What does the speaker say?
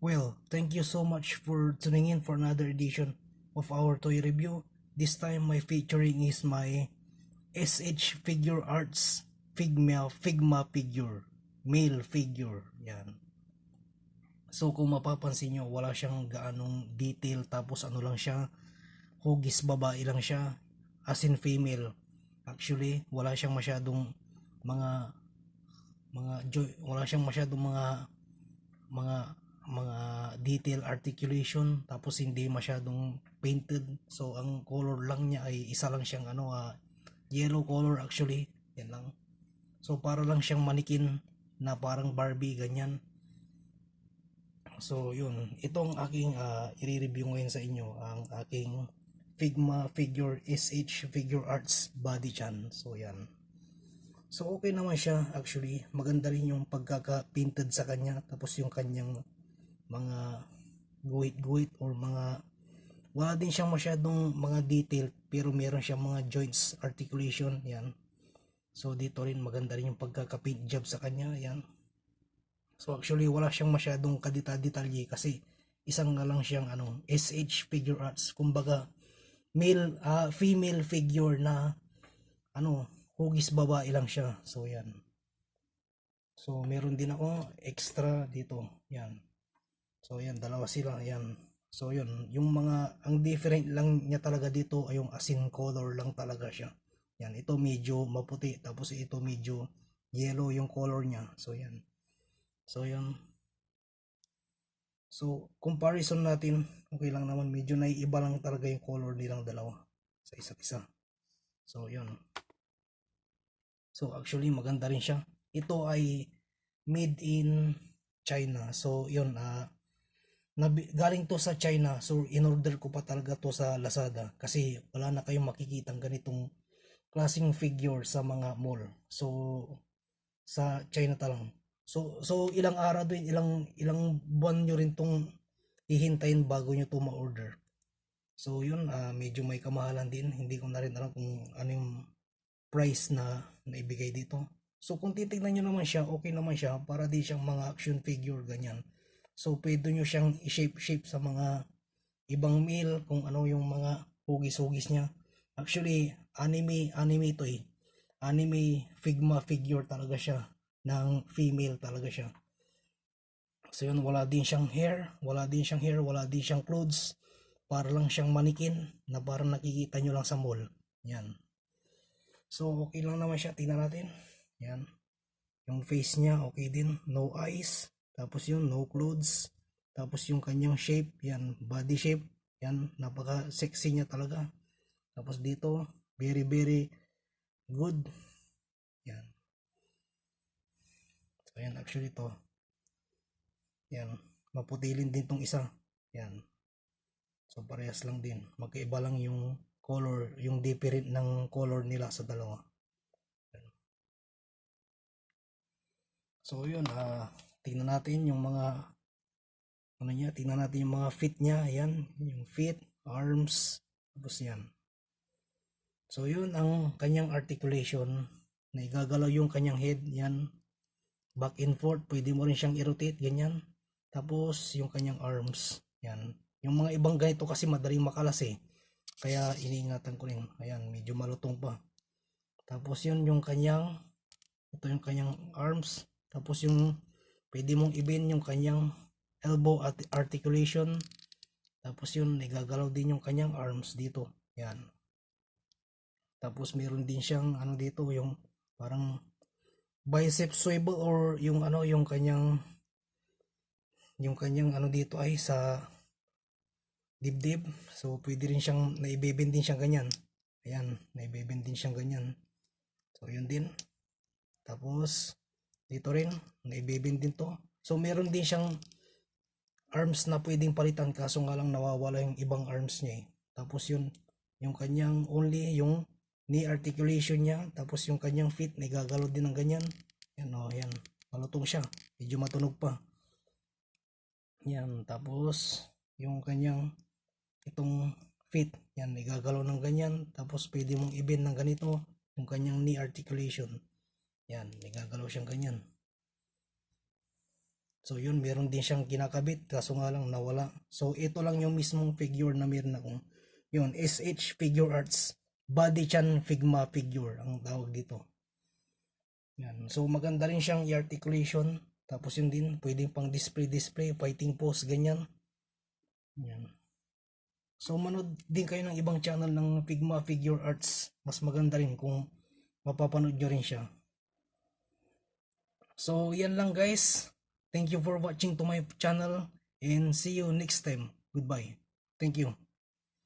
Well, thank you so much for tuning in for another edition of our toy review. This time my featuring is my SH Figure Arts Figma figure, male figure. Yan. So kung mapapansin nyo, wala siyang gaanong detail, tapos ano lang siya, hugis babae lang siya, as in female. Actually, wala siyang masyadong mga wala siyang masyadong mga mga detail articulation, tapos hindi masyadong painted. So ang color lang niya ay isa lang siyang yellow color actually. Yan lang. So para lang siyang manikin na parang Barbie ganyan. So yun, itong aking i-review ngayon sa inyo, ang aking Figma figure SH Figure Arts Body Chan. So yan. So okay naman siya actually. Maganda rin yung pagkaka-painted sa kanya, tapos yung kanyang mga guhit-guhit or wala din siyang masyadong mga detail, pero meron siyang mga joints articulation. Yan. So dito rin maganda rin yung pagkaka-paint job sa kanya. Yan. So actually wala siyang masyadong kadita-detalye kasi isang na lang siyang SH Figure Arts. Kumbaga female figure na hugis babae lang siya. So yan. So meron din ako extra dito. Yan. So yan, dalawa sila. Yan. So yun, ang different lang niya talaga dito ay yung asin color lang talaga siya. Yan, ito medyo maputi, tapos ito medyo yellow yung color niya. So yan. So yan. So comparison natin, okay lang naman, medyo naiiba lang talaga yung color nilang dalawa sa isa't isa. So yun. So actually maganda rin siya. Ito ay made in China. So yun, galing to sa China. So in-order ko pa talaga to sa Lazada kasi wala na kayong makikitang ganitong klaseng figure sa mga mall. So sa China lang. So ilang araw din, ilang buwan nyo rin tong hihintayin bago nyo to ma-order. So yun, medyo may kamahalan din. Hindi ko na rin alam kung ano yung price na naibigay dito. So kung titignan nyo naman siya, okay naman siya. Para di siyang mga action figure ganyan. So pwede nyo siyang i-shape sa mga ibang meal, kung ano yung mga hugis-hugis niya. Actually, anime to eh. Anime Figma figure talaga siya. Ng female talaga siya. So yun, wala din siyang hair, wala din siyang clothes. Para lang siyang manikin na parang nakikita nyo lang sa mall. Yan. So okay lang naman siya, tingnan natin. Yan. Yung face niya okay din, no eyes. Tapos yun, no clothes. Tapos yung kanyang shape, yan, body shape. Yan, napaka sexy niya talaga. Tapos dito, very very good. Yan. So yan, actually to. Yan, maputilin din tong isa. Yan. So parehas lang din. Magkaiba lang yung color, yung different ng color nila sa dalawa. Yan. So yun, tingnan natin yung mga tingnan natin yung mga feet niya. Ayan, yung feet, arms, tapos yan. So yun ang kanyang articulation, na igagalaw yung kanyang head. Yan, back and forth, pwede mo rin siyang i-rotate, ganyan. Tapos yung kanyang arms, yan. Yung mga ibang ganito kasi madaling makalas eh, kaya iniingatan ko rin. Ayan, medyo malutong pa. Tapos yun yung kanyang, ito yung kanyang arms. Tapos yung pwede mong i-bend yung kanyang elbow at articulation. Tapos yun, nagagalaw din yung kanyang arms dito. Yan. Tapos meron din siyang dito, yung parang bicep swivel, or yung yung kanyang dito ay sa dibdib. So pwede rin siyang naibebend din siyang ganyan. Ayan, naibebend din siyang ganyan. So yun din. Tapos dito rin naibebend din to. So meron din siyang arms na pwedeng palitan, kaso nga lang nawawala yung ibang arms niya eh. Tapos yun, yung kanyang only yung knee articulation niya. Tapos yung kanyang feet nagagalaw din ng ganyan. Yan o, yan. Malutong siya. Medyo matunog pa. Yan. Tapos yung kanyang itong feet, yan, nagagalaw ng ganyan. Tapos pwede mong i-bend ng ganito yung kanyang knee articulation. Yan, nagagalaw siyang ganyan. So yun, meron din siyang kinakabit kaso nga lang nawala. So ito lang yung mismong figure na meron akong. Yun, SH Figure Arts. Body Chan Figma figure ang tawag dito. Yan. So maganda rin siyang i-articulation. Tapos yun din, pwedeng pang display, fighting pose, ganyan. Yan. So manood din kayo ng ibang channel ng Figma Figure Arts. Mas maganda rin kung mapapanood nyo rin siya. So yan lang guys. Thank you for watching to my channel and see you next time. Goodbye. Thank you.